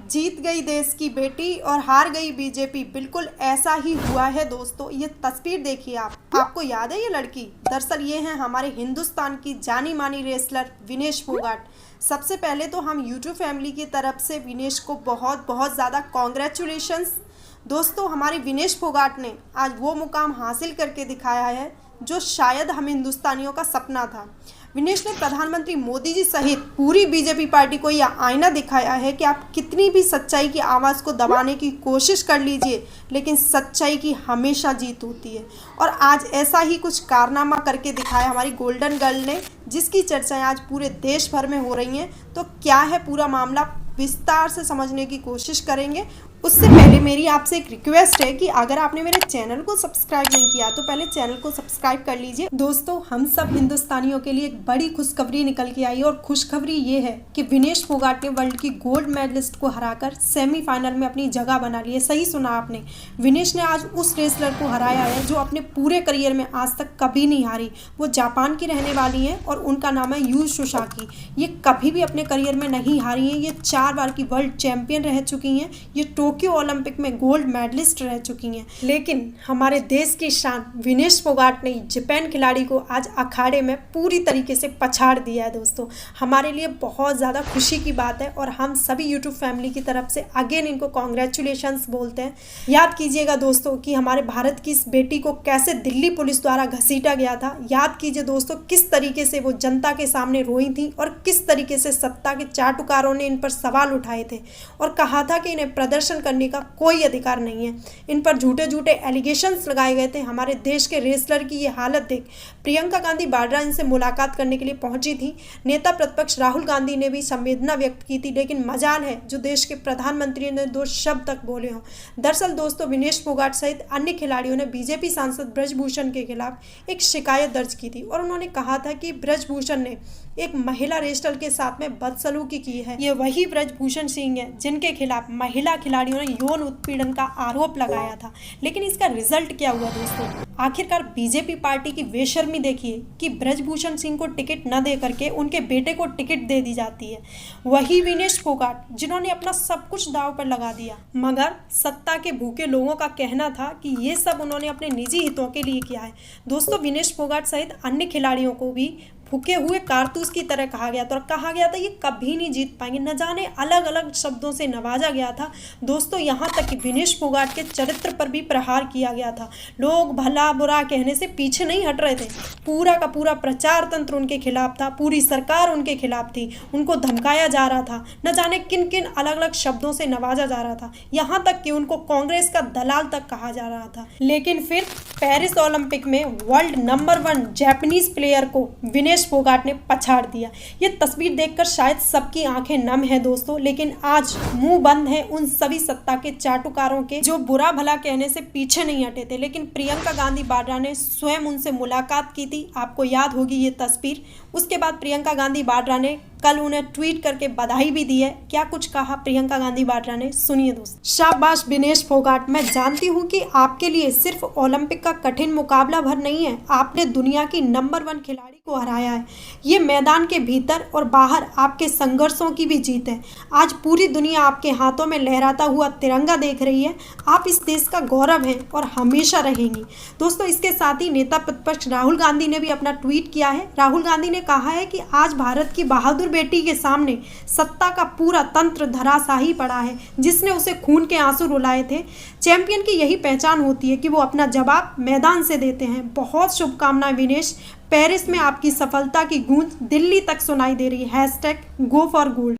जीत गई देश की बेटी और हार गई बीजेपी, बिल्कुल ऐसा ही हुआ है दोस्तों। ये तस्वीर देखिए आपको याद है ये लड़की? दरअसल ये है हमारे हिंदुस्तान की जानी मानी रेसलर विनेश फोगाट। सबसे पहले तो हम यूट्यूब फैमिली की तरफ से विनेश को बहुत बहुत ज़्यादा कॉन्ग्रेचुलेशंस। दोस्तों, हमारे विनेश फोगाट ने आज वो मुकाम हासिल करके दिखाया है जो शायद हम हिंदुस्तानियों का सपना था। विनेश ने प्रधानमंत्री मोदी जी सहित पूरी बीजेपी पार्टी को यह आईना दिखाया है कि आप कितनी भी सच्चाई की आवाज़ को दबाने की कोशिश कर लीजिए, लेकिन सच्चाई की हमेशा जीत होती है। और आज ऐसा ही कुछ कारनामा करके दिखाया हमारी गोल्डन गर्ल ने, जिसकी चर्चाएं आज पूरे देश भर में हो रही हैं। तो क्या है पूरा मामला, विस्तार से समझने की कोशिश करेंगे। उससे पहले मेरी आपसे एक रिक्वेस्ट है कि अगर आपने मेरे चैनल को सब्सक्राइब नहीं किया तो पहले चैनल को सब्सक्राइब कर लीजिए। दोस्तों, हम सब हिंदुस्तानियों के लिए एक बड़ी खुशखबरी निकल के आई और खुशखबरी ये है कि विनेश फोगाट ने वर्ल्ड की गोल्ड मेडलिस्ट को हराकर सेमीफाइनल में अपनी जगह बना ली है। सही सुना आपने, विनेश ने आज उस रेसलर को हराया है जो अपने पूरे करियर में आज तक कभी नहीं हारी। वो जापान की रहने वाली हैं और उनका नाम है यू सोसाकी। ये कभी भी अपने करियर में नहीं हारी हैं। ये 4 बार की वर्ल्ड चैंपियन रह चुकी हैं। ये टोक्यो ओलंपिक में गोल्ड मेडलिस्ट रह चुकी हैं। लेकिन हमारे देश की शान विनेश फोगाट ने जापान खिलाड़ी को आज अखाड़े में पूरी तरीके से पछाड़ दिया है। दोस्तों, हमारे लिए बहुत ज़्यादा खुशी की बात है और हम सभी यूट्यूब फैमिली की तरफ से अगेन इनको कॉन्ग्रेचुलेशंस बोलते हैं। याद कीजिएगा दोस्तों कि हमारे भारत की इस बेटी को कैसे दिल्ली पुलिस द्वारा घसीटा गया था। याद कीजिए दोस्तों किस तरीके से वो जनता के सामने रोई थी और किस तरीके से सत्ता के चाटुकारों ने इन पर सवाल उठाए थे और कहा था कि इन्हें प्रदर्शन करने का कोई अधिकार नहीं है। इन पर झूठे झूठे एलिगेशंस लगाए गए थे। हमारे देश के रेसलर की ये हालत देख प्रियंका गांधी वाड्रा इनसे मुलाकात करने के लिए पहुंची थी। नेता प्रतिपक्ष राहुल गांधी ने भी संवेदना व्यक्त की थी, लेकिन मजाल है जो देश के प्रधानमंत्री ने 2 शब्द तक बोले हों। दरअसल दोस्तों, विनेश फोगाट सहित अन्य खिलाड़ियों ने बीजेपी सांसद ब्रजभूषण के खिलाफ एक शिकायत दर्ज की थी और उन्होंने कहा था कि ब्रजभूषण ने एक महिला रेसलर के साथ में बदसलूकी की है। ये वही ब्रजभूषण सिंह है जिनके खिलाफ महिला खिलाड़ियों ने यौन उत्पीड़न का आरोप लगाया था। लेकिन इसका रिजल्ट क्या हुआ दोस्तों? आखिरकार बीजेपी पार्टी की बेशर्मी देखिए कि ब्रजभूषण सिंह को टिकट न दे करके उनके बेटे को टिकट दे दी जाती है। वही विनेश फोगाट जिन्होंने अपना सब कुछ दांव पर लगा दिया, मगर सत्ता के भूखे लोगों का कहना था कि ये सब उन्होंने अपने निजी हितों के लिए किया है। दोस्तों, विनेश फोगाट सहित अन्य खिलाड़ियों को भी फूके हुए कारतूस की तरह कहा गया था और कहा गया था ये कभी नहीं जीत पाएंगे। न जाने अलग अलग शब्दों से नवाजा गया था। दोस्तों, यहाँ तक कि विनेश फोगाट के चरित्र पर भी प्रहार किया गया था। लोग भला बुरा कहने से पीछे नहीं हट रहे थे। पूरा का पूरा प्रचार तंत्र उनके खिलाफ था, पूरी सरकार उनके खिलाफ थी। उनको धमकाया जा रहा था, न जाने किन किन अलग अलग शब्दों से नवाजा जा रहा था। यहाँ तक कि उनको कांग्रेस का दलाल तक कहा जा रहा था। लेकिन फिर पेरिस ओलंपिक में वर्ल्ड नंबर 1 जापानीज प्लेयर को विनेश फोगाट ने पछाड़ दिया। ये तस्वीर देखकर शायद सबकी आंखें नम है दोस्तों, लेकिन आज मुंह बंद है उन सभी सत्ता के चाटुकारों के जो बुरा भला कहने से पीछे नहीं हटे थे। लेकिन प्रियंका गांधी वाड्रा ने स्वयं उनसे मुलाकात की थी। आपको याद होगी ये तस्वीर। उसके बाद प्रियंका गांधी वाड्रा ने कल उन्हें ट्वीट करके बधाई भी दी है। क्या कुछ कहा प्रियंका गांधी वाड्रा ने, सुनिए दोस्तों। शाबाश विनेश फोगाट, मैं जानती हूँ कि आपके लिए सिर्फ ओलंपिक का कठिन मुकाबला भर नहीं है, आपने दुनिया की नंबर 1 खिलाड़ी को हराया है। ये मैदान के भीतर और बाहर आपके संघर्षों की भी जीत है। आज पूरी दुनिया आपके हाथों में लहराता हुआ तिरंगा देख रही है। आप इस देश का गौरव हैं और हमेशा रहेंगी। दोस्तों, इसके साथ ही नेता प्रतिपक्ष राहुल गांधी ने भी अपना ट्वीट किया है। राहुल गांधी ने कहा है कि आज भारत की बहादुर बेटी के सामने सत्ता का पूरा तंत्र धराशाही पड़ा है, जिसने उसे खून के आंसू रुलाए थे। चैंपियन की यही पहचान होती है कि वो अपना जवाब मैदान से देते हैं। बहुत शुभकामनाएं विनेश। पेरिस में आपकी सफलता की गूंज दिल्ली तक सुनाई दे रही है। #GoForGold।